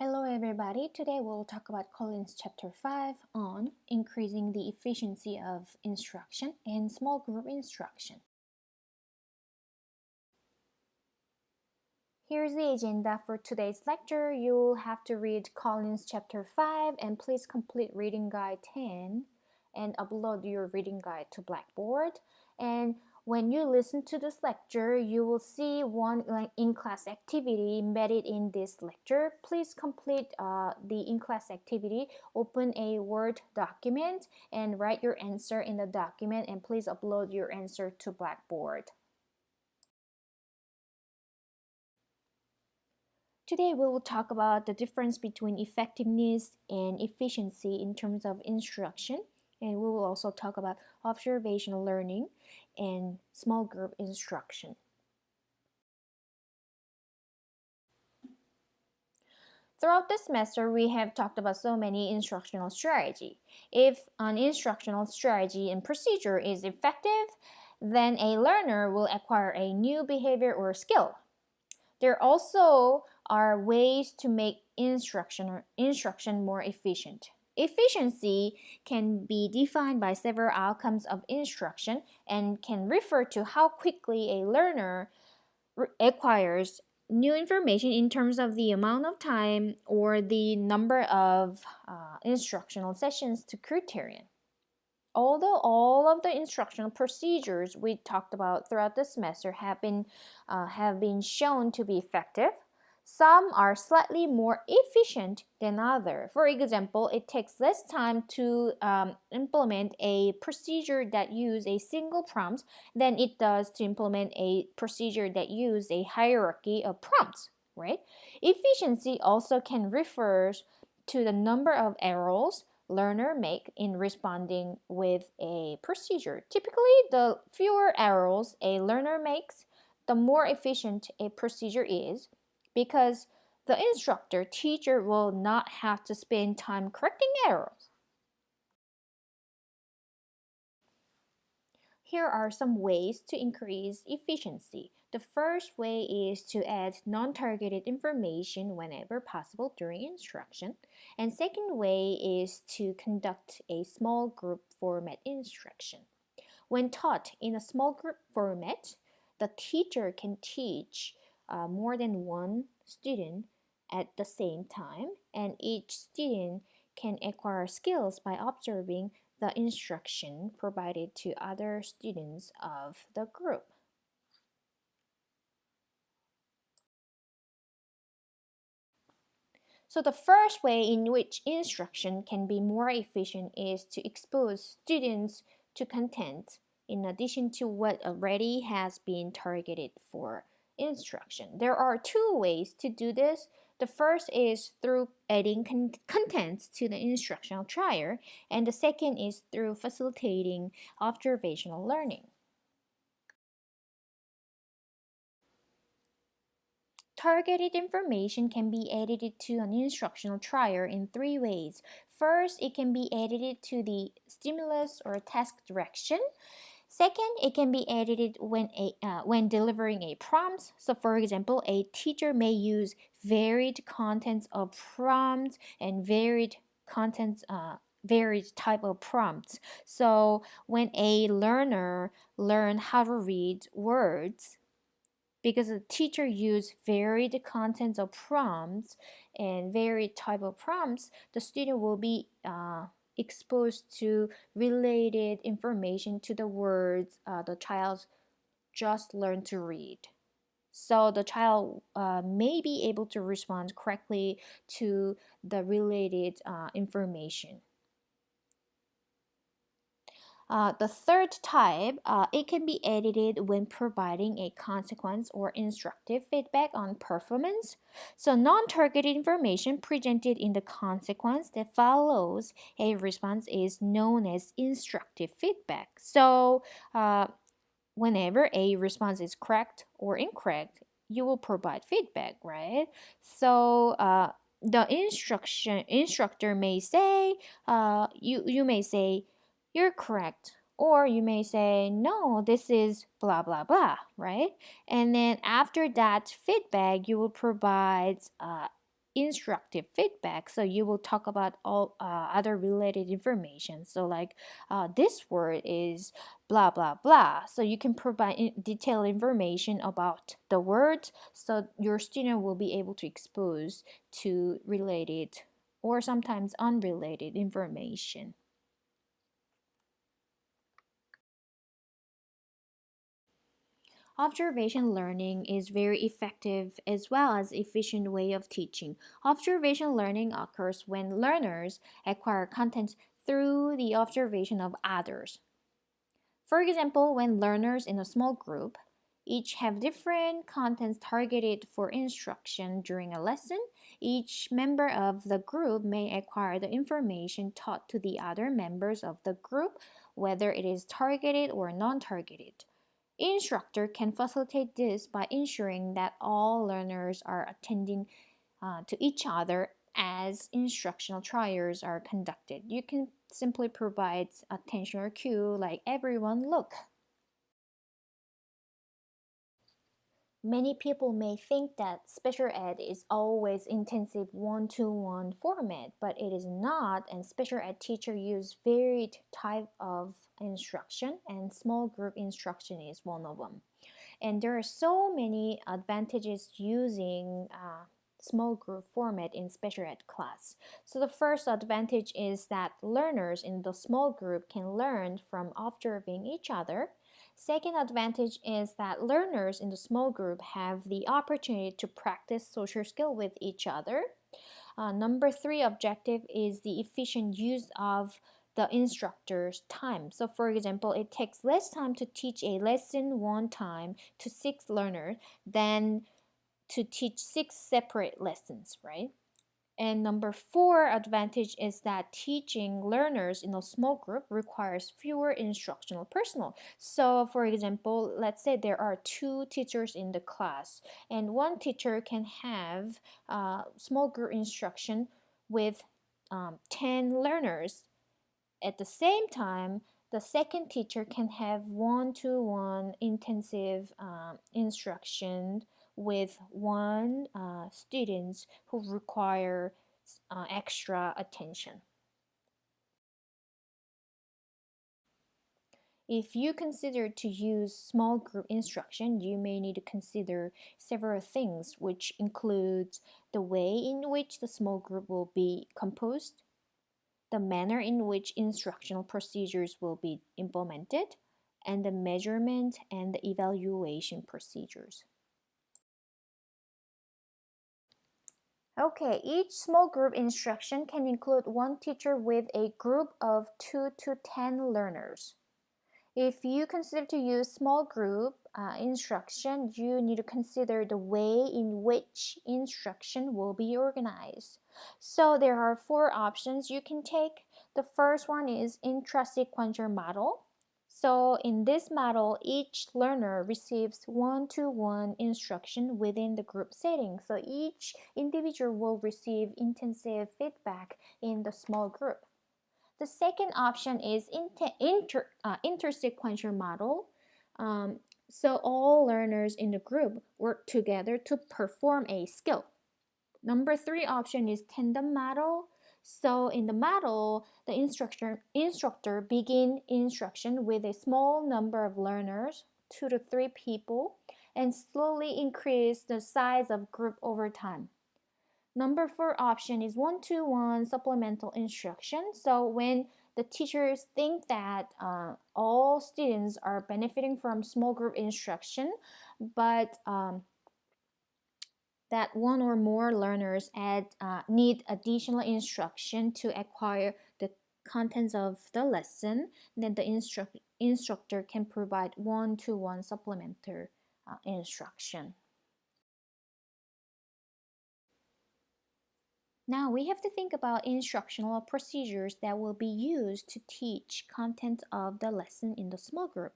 Hello everybody, today we'll talk about Collins chapter 5 on increasing the efficiency of instruction and small group instruction. Here's the agenda for today's lecture. You'll have to read Collins chapter 5 and please complete reading guide 10 and upload your reading guide to Blackboard. And when you listen to this lecture, you will see one in-class activity embedded in this lecture. Please complete the in-class activity, open a Word document and write your answer in the document, and please upload your answer to Blackboard. Today we will talk about the difference between effectiveness and efficiency in terms of instruction, and we will also talk about observational learning and small group instruction. Throughout this semester, we have talked about so many instructional strategy. If an instructional strategy and procedure is effective, then a learner will acquire a new behavior or skill. There also are ways to make instruction more efficient. Efficiency can be defined by several outcomes of instruction and can refer to how quickly a learner acquires new information in terms of the amount of time or the number of instructional sessions to criterion. Although all of the instructional procedures we talked about throughout the semester have been shown to be effective, some are slightly more efficient than others. For example, it takes less time to implement a procedure that uses a single prompt than it does to implement a procedure that uses a hierarchy of prompts, right? Efficiency also can refer to the number of errors learner make in responding with a procedure. Typically, the fewer errors a learner makes, the more efficient a procedure is, because the teacher will not have to spend time correcting errors. Here are some ways to increase efficiency. The first way is to add non-targeted information whenever possible during instruction. And second way is to conduct a small group format instruction. When taught in a small group format, the teacher can teach more than one student at the same time, and each student can acquire skills by observing the instruction provided to other students of the group. So the first way in which instruction can be more efficient is to expose students to content in addition to what already has been targeted for instruction. There are two ways to do this. The first is through adding contents to the instructional trier, and the second is through facilitating observational learning. Targeted information can be edited to an instructional trier in three ways. First, it can be edited to the stimulus or task direction. Second, it can be edited when delivering a prompt. So for example, a teacher may use varied contents of prompts and varied type of prompts. So when a learner learns how to read words, because the teacher used varied contents of prompts and varied type of prompts, the student will be exposed to related information to the words the child just learned to read. So the child may be able to respond correctly to the related information. The third type, it can be edited when providing a consequence or instructive feedback on performance. So non-targeted information presented in the consequence that follows a response is known as instructive feedback. So whenever a response is correct or incorrect, you will provide feedback, right? So the instructor may say, you may say, "You're correct," or you may say, "No, this is blah blah blah," right? And then after that feedback, you will provide instructive feedback. So you will talk about all other related information. So like this word is blah blah blah. So you can provide detailed information about the word, so your student will be able to expose to related or sometimes unrelated information. Observation learning is very effective as well as efficient way of teaching. Observation learning occurs when learners acquire content through the observation of others. For example, when learners in a small group each have different contents targeted for instruction during a lesson, each member of the group may acquire the information taught to the other members of the group, whether it is targeted or non-targeted. Instructor can facilitate this by ensuring that all learners are attending to each other as instructional trials are conducted. You can simply provide attention or cue like everyone look. Many people may think that special ed is always intensive one-to-one format, but it is not, and special ed teachers use varied type of instruction, and small group instruction is one of them. And there are so many advantages using small group format in special ed class. So the first advantage is that learners in the small group can learn from observing each other. Second advantage is that learners in the small group have the opportunity to practice social skill with each other. Number three objective is the efficient use of the instructor's time. So for example, it takes less time to teach a lesson one time to 6 learners than to teach 6 separate lessons, right? And number four advantage is that teaching learners in a small group requires fewer instructional personnel. So for example, let's say there are 2 teachers in the class, and one teacher can have small group instruction with 10 learners. At the same time, the second teacher can have one-to-one intensive instruction with one students who require extra attention. If you consider to use small group instruction, you may need to consider several things, which includes the way in which the small group will be composed, the manner in which instructional procedures will be implemented, and the measurement and the evaluation procedures. Okay, each small group instruction can include one teacher with a group of 2 to 10 learners. If you consider to use small group instruction, you need to consider the way in which instruction will be organized. So there are 4 options you can take. The first one is intrasequential model. So in this model, each learner receives one-to-one instruction within the group setting. So each individual will receive intensive feedback in the small group. The second option is intersequential model. So all learners in the group work together to perform a skill. Number 3 option is tandem model. So in the model, the instructor begin instruction with a small number of learners, 2 to 3 people, and slowly increase the size of group over time. Number 4 option is one-to-one supplemental instruction. So when the teachers think that all students are benefiting from small group instruction, but that one or more learners need additional instruction to acquire the contents of the lesson, then the instructor can provide one-to-one supplementary instruction. Now we have to think about instructional procedures that will be used to teach content of the lesson in the small group.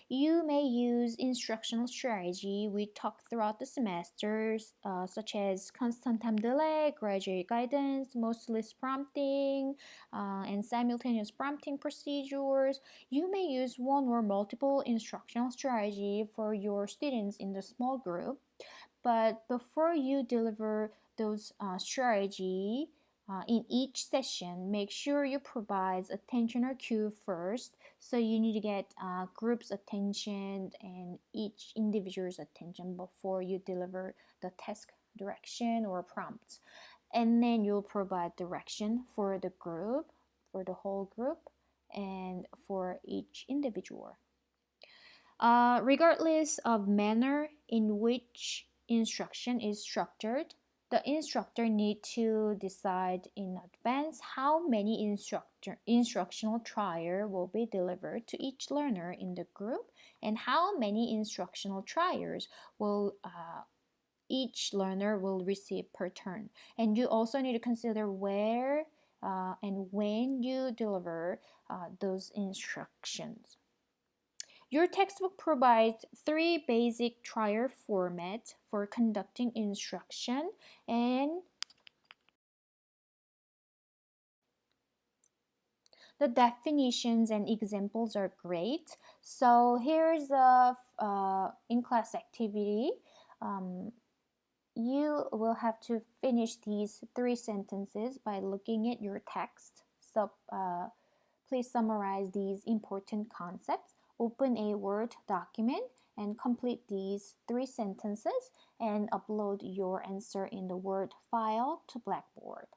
You may use instructional strategy we talked throughout the semesters, such as constant time delay, graduate guidance, most-list prompting, and simultaneous prompting procedures. You may use one or multiple instructional strategy for your students in the small group. But before you deliver those strategy in each session, make sure you provide attention or cue first. So you need to get group's attention and each individual's attention before you deliver the task direction or prompts. And then you'll provide direction for the group, for the whole group, and for each individual. Regardless of manner in which instruction is structured, the instructor need to decide in advance how many instructional trier will be delivered to each learner in the group and how many instructional triers will each learner will receive per turn. And you also need to consider where and when you deliver those instructions. Your textbook provides 3 basic trier formats for conducting instruction, and the definitions and examples are great. So here's a in-class activity. You will have to finish these 3 sentences by looking at your text. So please summarize these important concepts. Open a Word document and complete these 3 sentences and upload your answer in the Word file to Blackboard.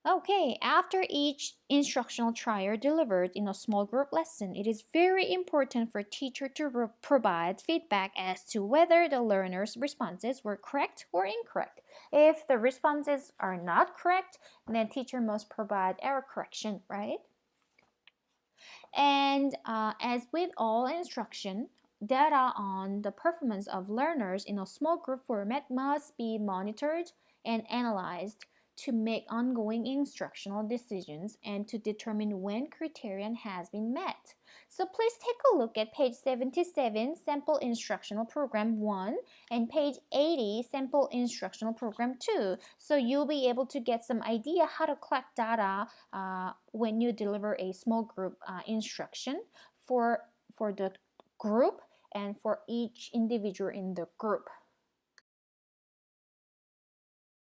Okay, after each instructional trier delivered in a small group lesson, it is very important for teacher to provide feedback as to whether the learner's responses were correct or incorrect. If the responses are not correct, then teacher must provide error correction, right? And as with all instruction, data on the performance of learners in a small group format must be monitored and analyzed to make ongoing instructional decisions and to determine when criterion has been met. So please take a look at page 77, Sample Instructional Program 1, and page 80, Sample Instructional Program 2. So you'll be able to get some idea how to collect data when you deliver a small group instruction for the group and for each individual in the group.